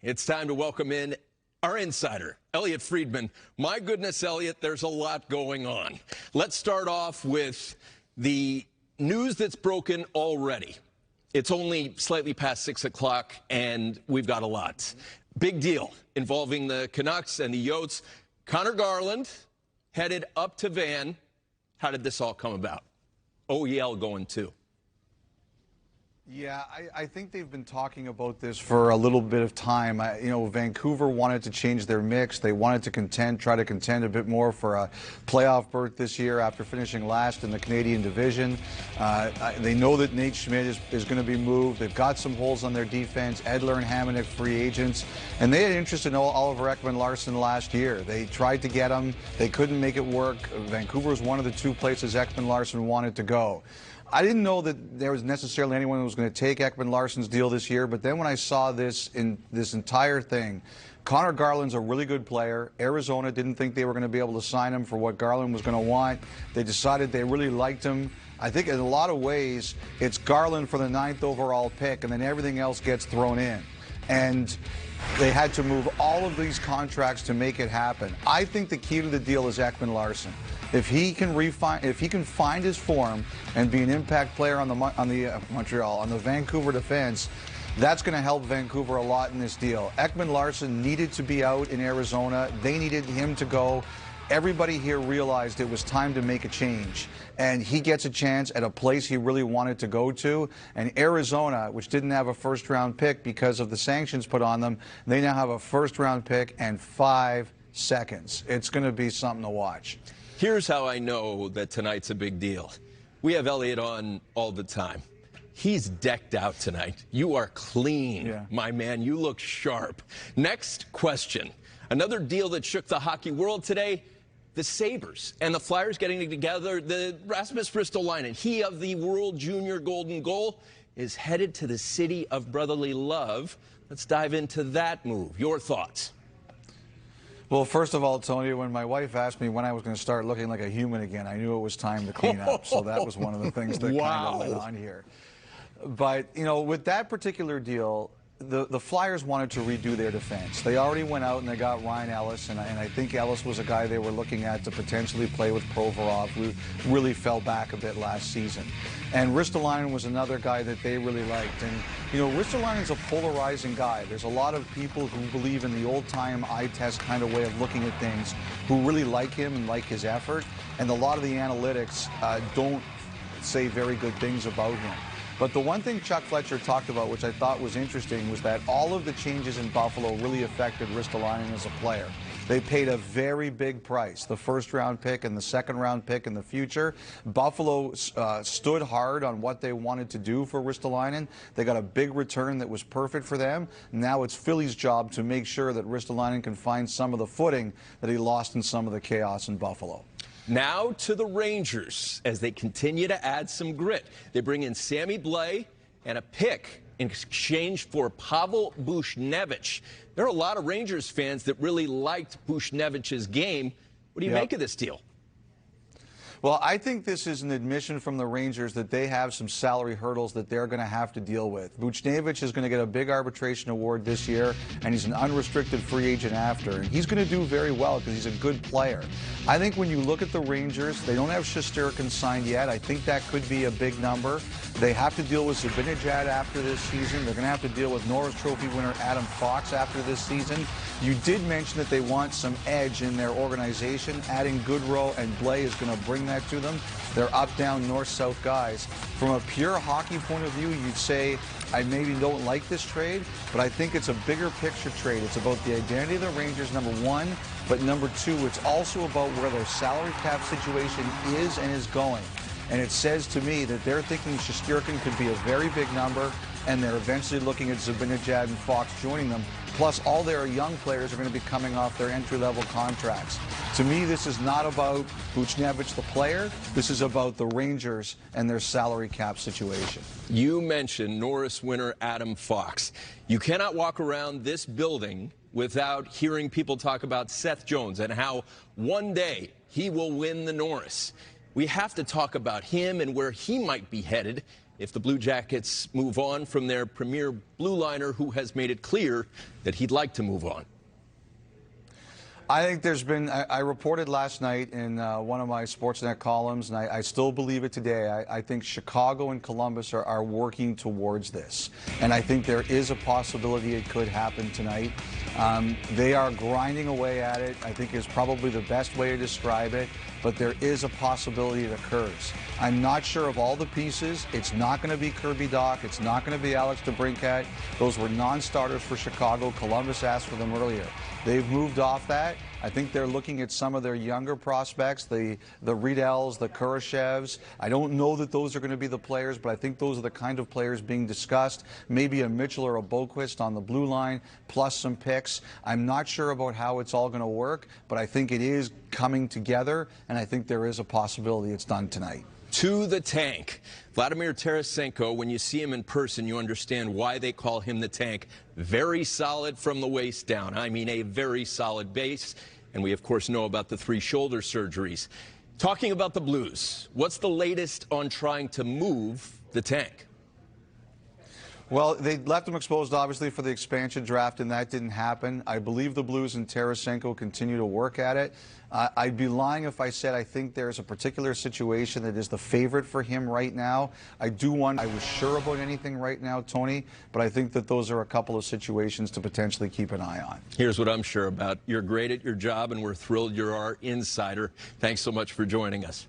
It's time to welcome in our insider, Elliotte Friedman. My goodness, Elliotte, there's a lot going on. Let's start off with the news that's broken already. It's only slightly past 6 o'clock, and we've got a lot. Big deal involving the Canucks and the Yotes. Connor Garland headed up to Van. How did this all come about? OEL going too. Yeah, I think they've been talking about this for a little bit of time. Vancouver wanted to change their mix. They wanted to try to contend a bit more for a playoff berth this year after finishing last in the Canadian division. They know that Nate Schmidt is going to be moved. They've got some holes on their defense. Edler and Hamonic free agents. And they had interest in Oliver Ekman-Larsson last year. They tried to get him. They couldn't make it work. Vancouver was one of the two places Ekman-Larsson wanted to go. I didn't know that there was necessarily anyone who was going to take Ekman-Larsson's deal this year, but then when I saw this entire thing, Connor Garland's a really good player. Arizona didn't think they were going to be able to sign him for what Garland was going to want. They decided they really liked him. I think in a lot of ways, it's Garland for the 9th overall pick, and then everything else gets thrown in. And they had to move all of these contracts to make it happen. I think the key to the deal is Ekman-Larsson. If he can find his form and be an impact player on the Vancouver defense, that's going to help Vancouver a lot in this deal. Ekman-Larsson needed to be out in Arizona. They needed him to go. Everybody here realized it was time to make a change, and he gets a chance at a place he really wanted to go to. And Arizona, which didn't have a first-round pick because of the sanctions put on them, they now have a first-round pick and 5 seconds. It's going to be something to watch. Here's how I know that tonight's a big deal. We have Elliotte on all the time. He's decked out tonight. You are clean, my man. You look sharp. Next question. Another deal that shook the hockey world today, the Sabres and the Flyers getting together. The Rasmus Ristolainen, he of the World Junior Golden Goal, is headed to the city of brotherly love. Let's dive into that move. Your thoughts? Well, first of all, Tony, when my wife asked me when I was going to start looking like a human again, I knew it was time to clean up. So that was one of the things that kind of went on here. But, with that particular deal, the Flyers wanted to redo their defense. They already went out and they got Ryan Ellis, and I think Ellis was a guy they were looking at to potentially play with Provorov, who really fell back a bit last season. And Ristolainen was another guy that they really liked. And, Ristolainen's a polarizing guy. There's a lot of people who believe in the old-time eye test kind of way of looking at things, who really like him and like his effort. And a lot of the analytics don't say very good things about him. But the one thing Chuck Fletcher talked about, which I thought was interesting, was that all of the changes in Buffalo really affected Ristolainen as a player. They paid a very big price, the first-round pick and the second-round pick in the future. Buffalo stood hard on what they wanted to do for Ristolainen. They got a big return that was perfect for them. Now it's Philly's job to make sure that Ristolainen can find some of the footing that he lost in some of the chaos in Buffalo. Now to the Rangers as they continue to add some grit. They bring in Sammy Blais and a pick in exchange for Pavel Buchnevich. There are a lot of Rangers fans that really liked Buchnevich's game. What do you make of this deal? Well, I think this is an admission from the Rangers that they have some salary hurdles that they're going to have to deal with. Buchnevich is going to get a big arbitration award this year, and he's an unrestricted free agent after. And he's going to do very well because he's a good player. I think when you look at the Rangers, they don't have Shesterkin signed yet. I think that could be a big number. They have to deal with Zibanejad after this season. They're going to have to deal with Norris Trophy winner Adam Fox after this season. You did mention that they want some edge in their organization. Adding Goodrow and Blais is going to bring that to them. They're up, down, north, south guys. From a pure hockey point of view, you'd say I maybe don't like this trade, but I think it's a bigger picture trade. It's about the identity of the Rangers, number one, but number two, it's also about where their salary cap situation is and is going. And it says to me that they're thinking Shesterkin could be a very big number, and they're eventually looking at Zibanejad and Fox joining them. Plus, all their young players are going to be coming off their entry-level contracts. To me, this is not about Buchnevich, the player. This is about the Rangers and their salary cap situation. You mentioned Norris winner Adam Fox. You cannot walk around this building without hearing people talk about Seth Jones and how one day he will win the Norris. we have to talk about him and where he might be headed if the Blue Jackets move on from their premier blue liner who has made it clear that he'd like to move on. I think there's been, I reported last night in one of my Sportsnet columns, and I still believe it today. I think Chicago and Columbus are working towards this. And I think there is a possibility it could happen tonight. They are grinding away at it, I think is probably the best way to describe it. But there is a possibility it occurs. I'm not sure of all the pieces. It's not going to be Kirby Dach. It's not going to be Alex DeBrincat. Those were non-starters for Chicago. Columbus asked for them earlier. They've moved off that. I think they're looking at some of their younger prospects, the Riedells, the Kurashevs. I don't know that those are going to be the players, but I think those are the kind of players being discussed. Maybe a Mitchell or a Boquist on the blue line, plus some picks. I'm not sure about how it's all going to work, but I think it is coming together, and I think there is a possibility it's done tonight. To the tank. Vladimir Tarasenko, when you see him in person, you understand why they call him the tank. Very solid from the waist down. I mean, a very solid base. And we, of course, know about the 3 shoulder surgeries. Talking about the Blues, what's the latest on trying to move the tank? Well, they left him exposed, obviously, for the expansion draft, and that didn't happen. I believe the Blues and Tarasenko continue to work at it. I'd be lying if I said I think there's a particular situation that is the favorite for him right now. I do wonder. I was sure about anything right now, Tony, but I think that those are a couple of situations to potentially keep an eye on. Here's what I'm sure about. You're great at your job, and we're thrilled you're our insider. Thanks so much for joining us.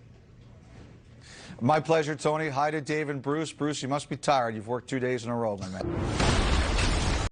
My pleasure, Tony. Hi to Dave and Bruce. Bruce, you must be tired. You've worked 2 days in a row, my man.